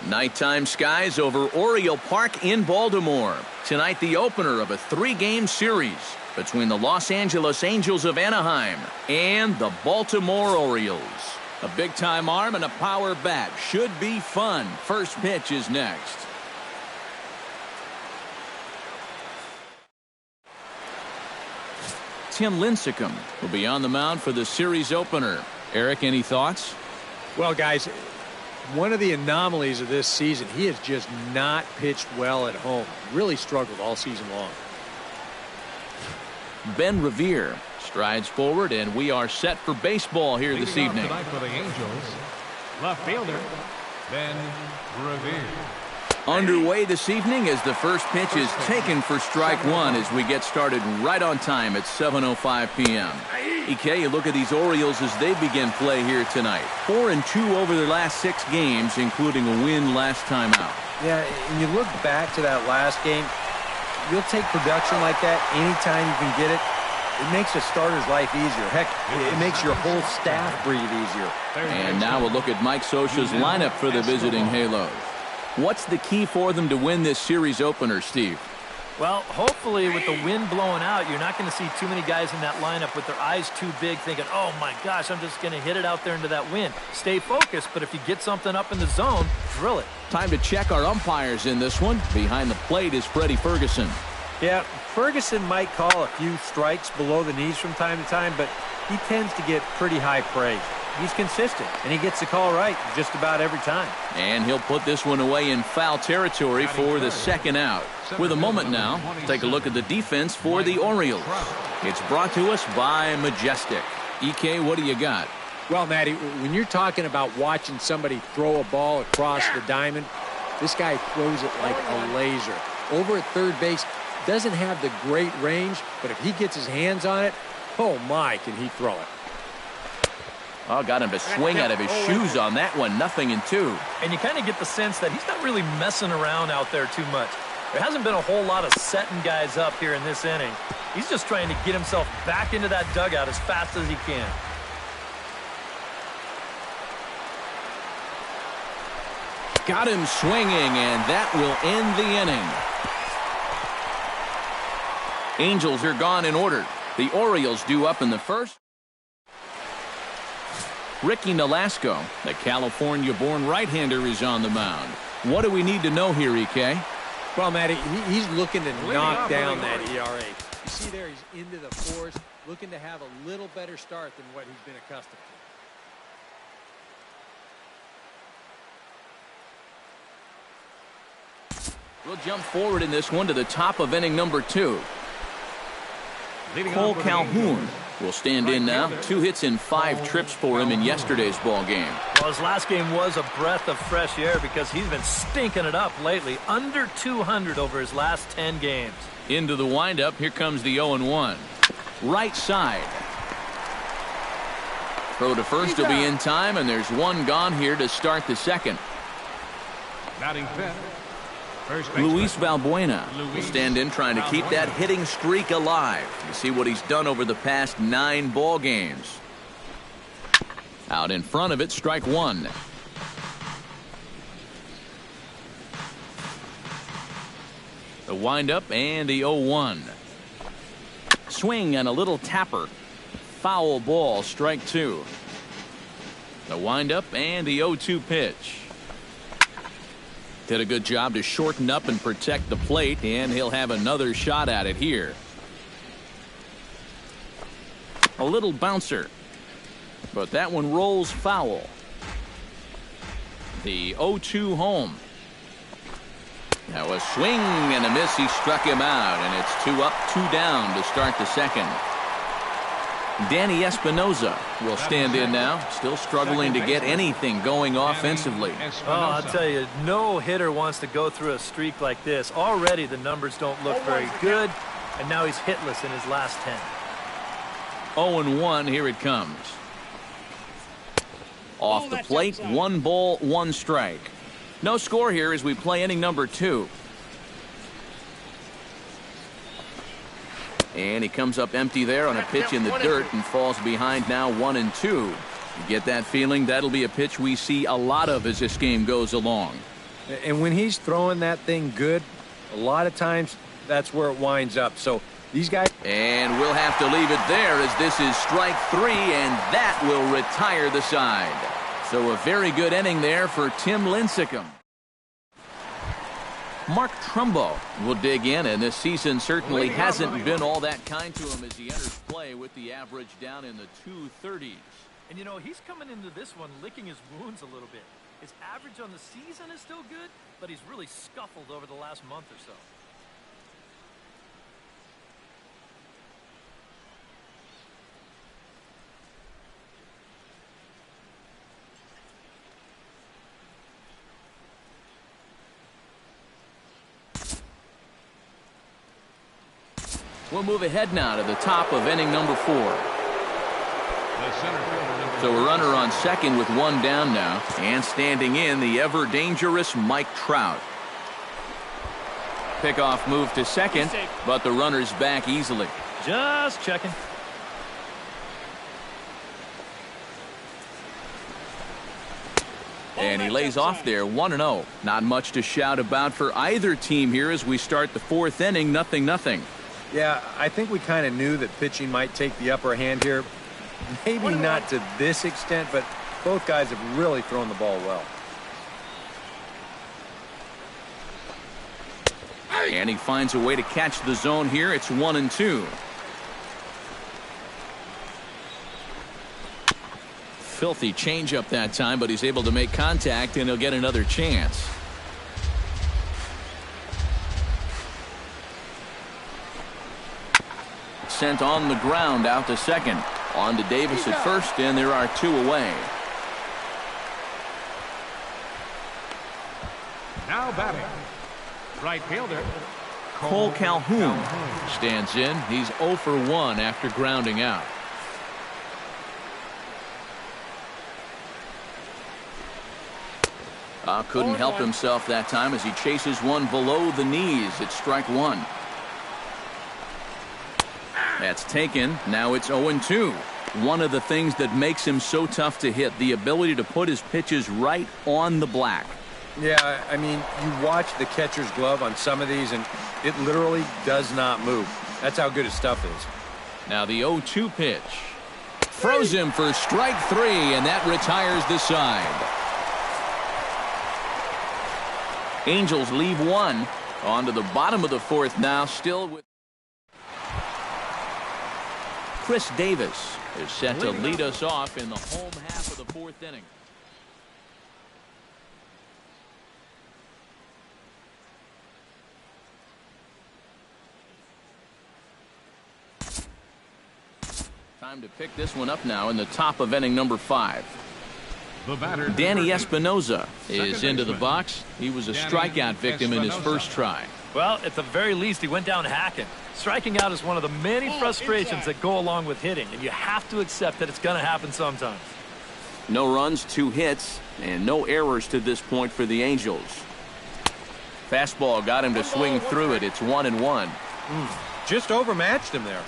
Nighttime skies over Oriole Park in Baltimore. Tonight, the opener of a 3-game series between the Los Angeles Angels of Anaheim and the Baltimore Orioles. A big-time arm and a power bat should be fun. First pitch is next. Tim Lincecum will be on the mound for the series opener. Eric, any thoughts? Well, guys, one of the anomalies of this season, he has just not pitched well at home. Really struggled all season long. Ben Revere strides forward, and we are set for baseball here this evening. Tonight for the Angels, left fielder Ben Revere. Underway this evening as the first pitch is taken for strike one as we get started right on time at 7:05 p.m. EK, you look at these Orioles as they begin play here tonight. 4-2 over their last 6 games, including a win last time out. Yeah, and you look back to that last game, you'll take production like that anytime you can get it. It makes a starter's life easier. Heck, it makes your whole staff breathe easier. And now we'll look at Mike Scioscia's lineup for the visiting Halos. What's the key for them to win this series opener, Steve? Well, hopefully with the wind blowing out, you're not going to see too many guys in that lineup with their eyes too big thinking, oh my gosh, I'm just going to hit it out there into that wind. Stay focused, but if you get something up in the zone, drill it. Time to check our umpires in this one. Behind the plate is Freddie Ferguson. Yeah, Ferguson might call a few strikes below the knees from time to time, but he tends to get pretty high praise. He's consistent, and he gets the call right just about every time. And he'll put this one away in foul territory for the second out. With a moment now, take a look at the defense for the Orioles. It's brought to us by Majestic. EK, what do you got? Well, Matty, when you're talking about watching somebody throw a ball across the diamond, this guy throws it like a laser. Over at third base, doesn't have the great range, but if he gets his hands on it, oh my, can he throw it. Oh, got him to swing out of his shoes on that one. 0-2. And you kind of get the sense that he's not really messing around out there too much. There hasn't been a whole lot of setting guys up here in this inning. He's just trying to get himself back into that dugout as fast as he can. Got him swinging, and that will end the inning. Angels are gone in order. The Orioles due up in the first. Ricky Nolasco, the California-born right-hander, is on the mound. What do we need to know here, EK? Well, Matty, he's looking to knock down that ERA. You see there, he's into the fours, looking to have a little better start than what he's been accustomed to. We'll jump forward in this one to the top of inning number 2. Cole Calhoun will stand in now. 2 hits and 5 trips for him in yesterday's ball game. Well, his last game was a breath of fresh air because he's been stinking it up lately. Under 200 over his last 10 games. Into the windup. Here comes the 0-1. Right side. Throw to first will be in time, and there's one gone here to start the second. Batting fifth, Luis Valbuena will stand in trying to keep that hitting streak alive. You see what he's done over the past 9 ball games. Out in front of it, strike 1. The windup and the 0-1. Swing and a little tapper. Foul ball, strike 2. The windup and the 0-2 pitch. Did a good job to shorten up and protect the plate, and he'll have another shot at it here. A little bouncer, but that one rolls foul. The 0-2 home. Now a swing and a miss. He struck him out, and it's 2 up, 2 down to start the second. Danny Espinosa will stand in now, still struggling to get anything going offensively. Oh, I'll tell you, no hitter wants to go through a streak like this. Already the numbers don't look very good, and now he's hitless in his last 10. 0-1, here it comes. Off the plate, 1 ball, 1 strike. No score here as we play inning number 2. And he comes up empty there on a pitch in the dirt and falls behind now 1-2. You get that feeling that'll be a pitch we see a lot of as this game goes along. And when he's throwing that thing good, a lot of times that's where it winds up. So these guys... And we'll have to leave it there as this is strike 3, and that will retire the side. So a very good inning there for Tim Lincecum. Mark Trumbo will dig in, and this season certainly hasn't been all that kind to him as he enters play with the average down in the 230s. And, you know, he's coming into this one licking his wounds a little bit. His average on the season is still good, but he's really scuffled over the last month or so. We'll move ahead now to the top of inning number 4. So a runner on second with one down now, and standing in the ever-dangerous Mike Trout. Pickoff move to second, but the runner's back easily. Just checking. And he lays off there, 1-0. Not much to shout about for either team here as we start the 4th inning, 0-0. Yeah, I think we kind of knew that pitching might take the upper hand here. Maybe not to this extent, but both guys have really thrown the ball well. And he finds a way to catch the zone here. It's 1-2. Filthy changeup that time, but he's able to make contact, and he'll get another chance. Sent on the ground out to second. On to Davis at first, and there are 2 away. Now batting, right fielder Cole Calhoun stands in. He's 0 for 1 after grounding out. Couldn't help himself that time as he chases one below the knees. It's strike 1. That's taken. Now it's 0-2. One of the things that makes him so tough to hit, the ability to put his pitches right on the black. Yeah, I mean, you watch the catcher's glove on some of these, and it literally does not move. That's how good his stuff is. Now the 0-2 pitch. Throws him for strike 3, and that retires the side. Angels leave one. On to the bottom of the 4th now, still with Chris Davis is set to lead us off in the home half of the 4th inning. Time to pick this one up now in the top of inning number 5. Danny Espinosa is into the box. He was a strikeout victim in his first try. Well, at the very least, he went down hacking. Striking out is one of the many frustrations that go along with hitting, and you have to accept that it's going to happen sometimes. No runs, 2 hits, and no errors to this point for the Angels. Fastball got him to swing through it. It's 1-1. Just overmatched him there.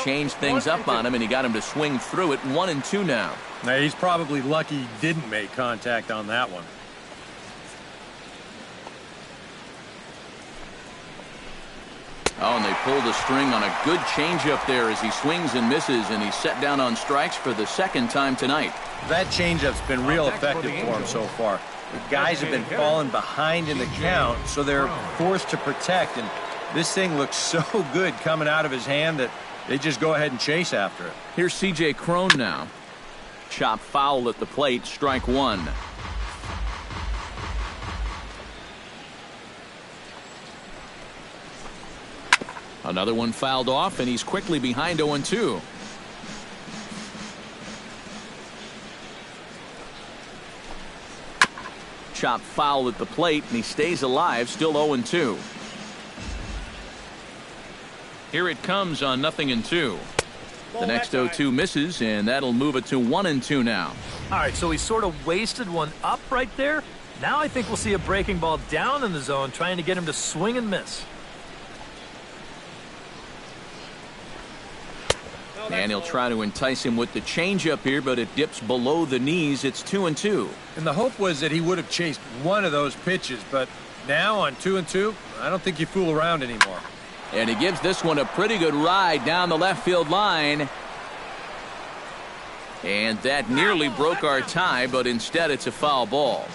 Changed things up on him, and he got him to swing through it. 1-2 now. Now, he's probably lucky he didn't make contact on that one. Oh, and they pulled the string on a good changeup there as he swings and misses, and he's set down on strikes for the 2nd time tonight. That changeup's been real effective for him so far. The guys have been falling behind in the count, so they're forced to protect, and this thing looks so good coming out of his hand that they just go ahead and chase after it. Here's C.J. Cron now. Chop foul at the plate, strike 1. Another one fouled off, and he's quickly behind 0-2. Chop foul at the plate, and he stays alive, still 0-2. Here it comes on 0-2. The next 0-2 misses, and that'll move it to 1-2 now. All right, so he sort of wasted one up right there. Now I think we'll see a breaking ball down in the zone, trying to get him to swing and miss. And he'll try to entice him with the changeup here, but it dips below the knees. It's 2-2. And the hope was that he would have chased one of those pitches, but now on 2-2, I don't think you fool around anymore. And he gives this one a pretty good ride down the left field line. And that nearly broke our tie, but instead it's a foul ball.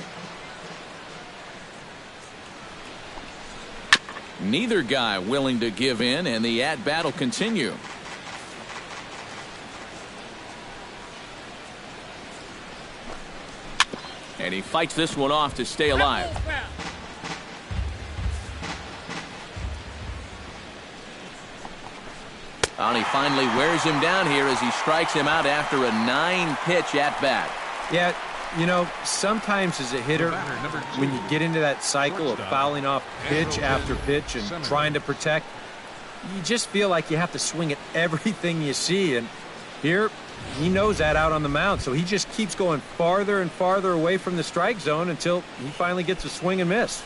Neither guy willing to give in, and the at-bat will continue. And he fights this one off to stay alive. And he finally wears him down here as he strikes him out after a 9-pitch at-bat. Yeah, you know, sometimes as a hitter, when you get into that cycle of fouling off pitch after pitch and trying to protect, you just feel like you have to swing at everything you see. And here, he knows that out on the mound, so he just keeps going farther and farther away from the strike zone until he finally gets a swing and miss.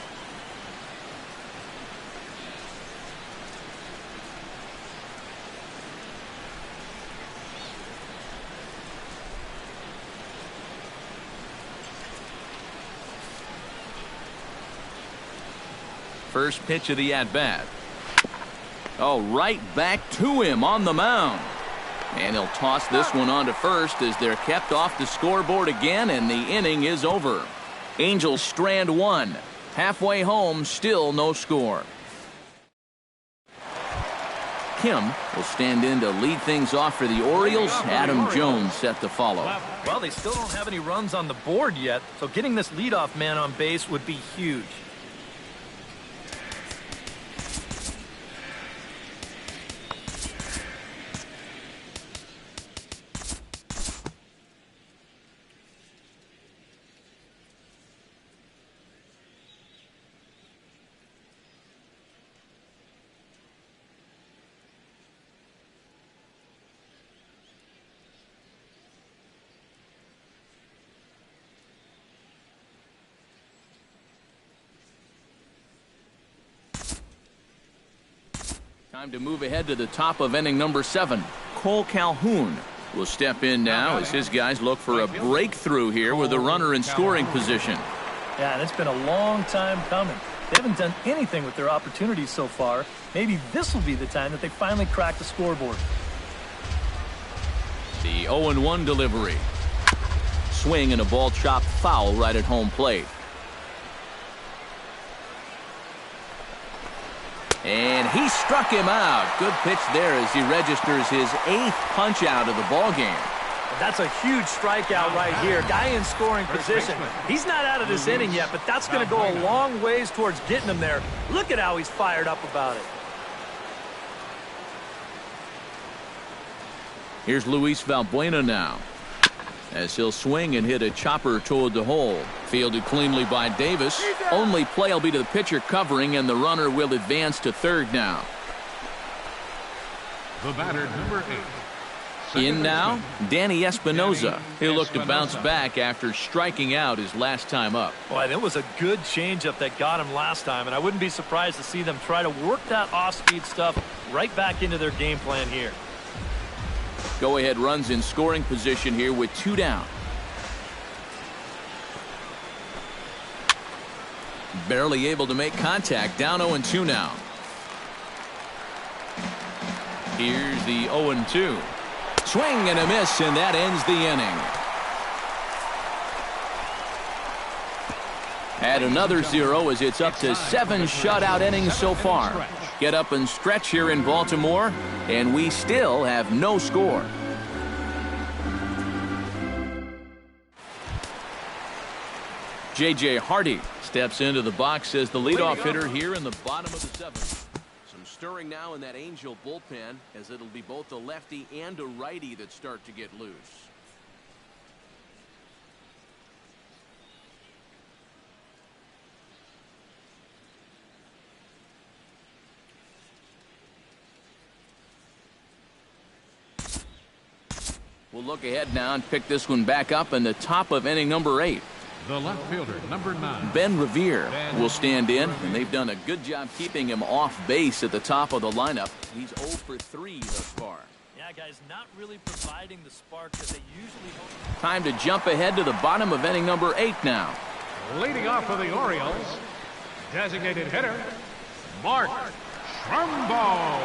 First pitch of the at-bat. Oh, right back to him on the mound. And he'll toss this one on to first as they're kept off the scoreboard again, and the inning is over. Angels strand one. Halfway home, still no score. Kim will stand in to lead things off for the Orioles. Adam Jones set to follow. Well, they still don't have any runs on the board yet, so getting this leadoff man on base would be huge. Time to move ahead to the top of inning number 7. Cole Calhoun will step in now as his guys look for a breakthrough here with a runner in scoring position. Yeah, and it's been a long time coming. They haven't done anything with their opportunities so far. Maybe this will be the time that they finally crack the scoreboard. The 0-1 delivery. Swing and a ball chopped foul right at home plate. And he struck him out. Good pitch there as he registers his 8th punch out of the ball game. That's a huge strikeout right here. Guy in scoring position. He's not out of this inning yet, but that's going to go a long ways towards getting him there. Look at how he's fired up about it. Here's Luis Valbuena now, as he'll swing and hit a chopper toward the hole. Fielded cleanly by Davis. Only play will be to the pitcher covering, and the runner will advance to third now. The batter, number 8. In now, Danny Espinoza. He'll look to bounce back after striking out his last time up. Boy, that was a good changeup that got him last time, and I wouldn't be surprised to see them try to work that off-speed stuff right back into their game plan here. Go-ahead runs in scoring position here with 2 down. Barely able to make contact. Down 0-2 now. Here's the 0-2. Swing and a miss, and that ends the inning. Add another 0 as it's up to 7 shutout innings so far. Get up and stretch here in Baltimore, and we still have no score. J.J. Hardy steps into the box as the leadoff hitter here in the bottom of the 7th. Some stirring now in that Angel bullpen, as it'll be both a lefty and a righty that start to get loose. We'll look ahead now and pick this one back up in the top of inning number 8. The left fielder, number 9. Ben Revere will stand in, and they've done a good job keeping him off base at the top of the lineup. He's 0 for 3 thus far. Yeah, Yeah, guys, not really providing the spark that they usually hope. Time to jump ahead to the bottom of inning number 8 now. Leading off for the Orioles, designated hitter, Mark Trumbo.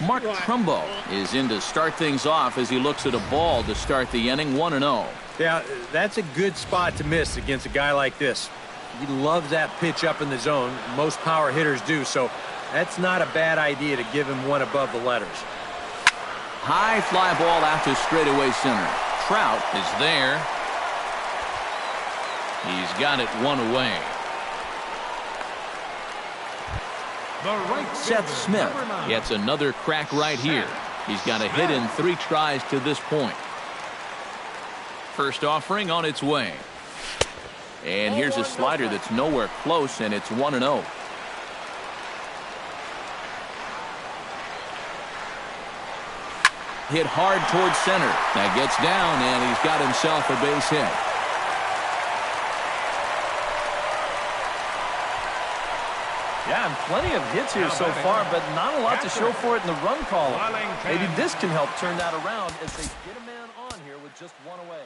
Mark Trumbo is in to start things off as he looks at a ball to start the inning 1-0. Yeah, that's a good spot to miss against a guy like this. He loves that pitch up in the zone. Most power hitters do, so that's not a bad idea to give him one above the letters. High fly ball out to straightaway center. Trout is there. He's got it one away. Seth Smith gets another crack right here. He's got a hit in 3 tries to this point. First offering on its way. And here's a slider that's nowhere close, and it's 1-0. Hit hard towards center. That gets down, and he's got himself a base hit. Yeah, and plenty of hits here so far, but not a lot to show for it in the run column. Maybe this can help turn that around as they get a man on here with just one away.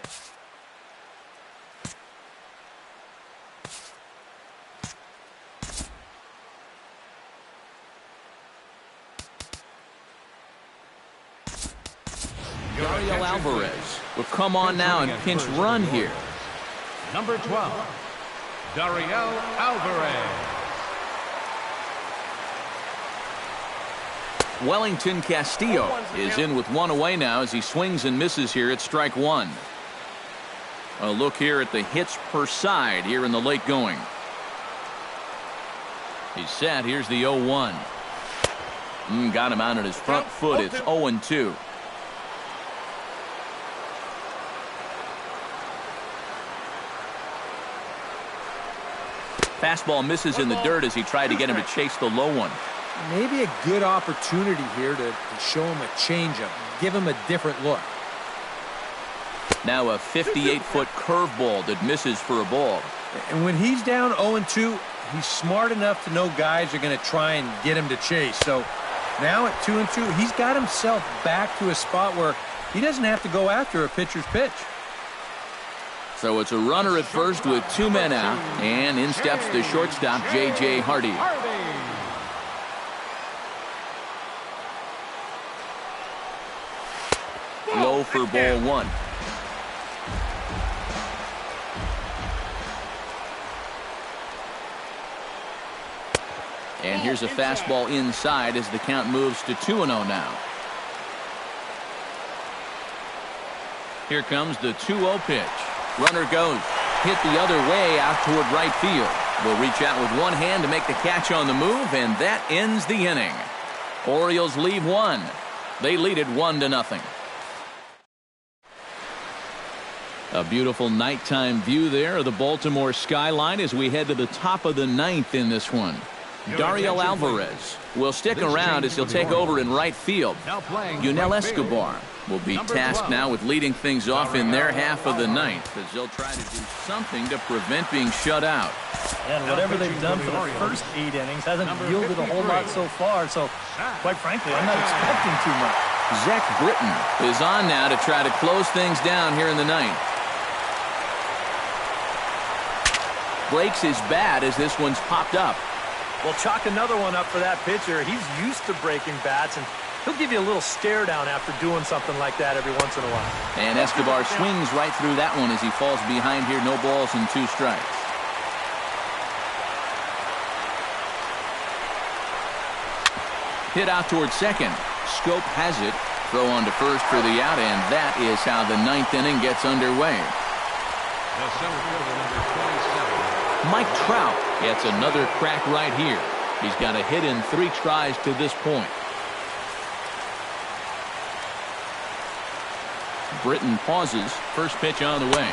Dario Alvarez will come on now and pinch run here. Number 12, Dario Alvarez. Wellington Castillo is in with one away now as he swings and misses here at strike 1. A look here at the hits per side here in the late going. He's set. Here's the 0-1. Got him out at his front foot. It's 0-2. Fastball misses in the dirt as he tried to get him to chase the low one. Maybe a good opportunity here to show him a changeup, give him a different look. Now a 58-foot curveball that misses for a ball. And when he's down 0-2, he's smart enough to know guys are going to try and get him to chase. So now at 2-2, he's got himself back to a spot where he doesn't have to go after a pitcher's pitch. So it's a runner at first with 2 men out, and in steps the shortstop, J.J. Hardy. Low for ball 1. And here's a fastball inside as the count moves to 2-0 now. Here comes the 2-0 pitch. Runner goes. Hit the other way out toward right field. Will reach out with one hand to make the catch on the move, and that ends the inning. Orioles leave one. They lead it 1-0. A beautiful nighttime view there of the Baltimore skyline as we head to the top of the 9th in this one. Dario Alvarez will stick around as he'll take over in right field. Yunel Escobar will be tasked now with leading things off in their half of the 9th as they'll try to do something to prevent being shut out. And whatever they've done for the first 8 innings hasn't yielded a whole lot so far, so quite frankly, I'm not expecting too much. Zach Britton is on now to try to close things down here in the 9th. Breaks his bat as this one's popped up. Well, chalk another one up for that pitcher. He's used to breaking bats, and he'll give you a little stare down after doing something like that every once in a while. And Escobar swings right through that one as he falls behind here. No balls and 2 strikes. Hit out towards second. Scope has it. Throw on to first for the out, and that is how the 9th inning gets underway. The center fielder, number 27. Mike Trout gets another crack right here. He's got a hit in 3 tries to this point. Britton pauses. First pitch on the way.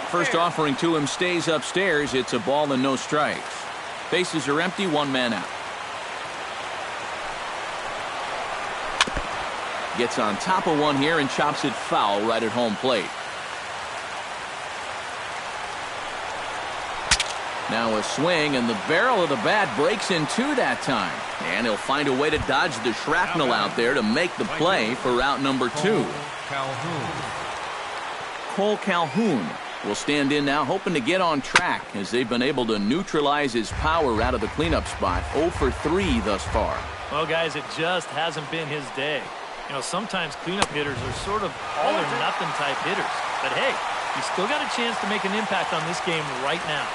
First offering to him stays upstairs. It's a ball and no strikes. Bases are empty, 1 man out. Gets on top of one here and chops it foul right at home plate. Now a swing, and the barrel of the bat breaks in two that time. And he'll find a way to dodge the shrapnel out there to make the play for out number 2. Cole Calhoun will stand in now, hoping to get on track as they've been able to neutralize his power out of the cleanup spot. 0 for 3 thus far. Well, guys, it just hasn't been his day. You know, sometimes cleanup hitters are sort of all-or-nothing type hitters. But, hey, he's still got a chance to make an impact on this game right now.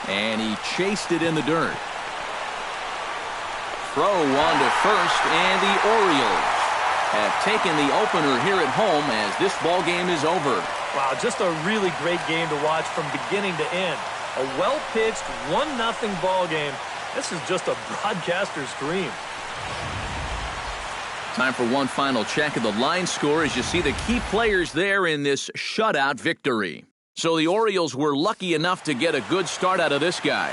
And he chased it in the dirt. Throw on to first, and the Orioles have taken the opener here at home as this ball game is over. Wow, just a really great game to watch from beginning to end. A well-pitched 1-0 ball game. This is just a broadcaster's dream. Time for one final check of the line score as you see the key players there in this shutout victory. So the Orioles were lucky enough to get a good start out of this guy.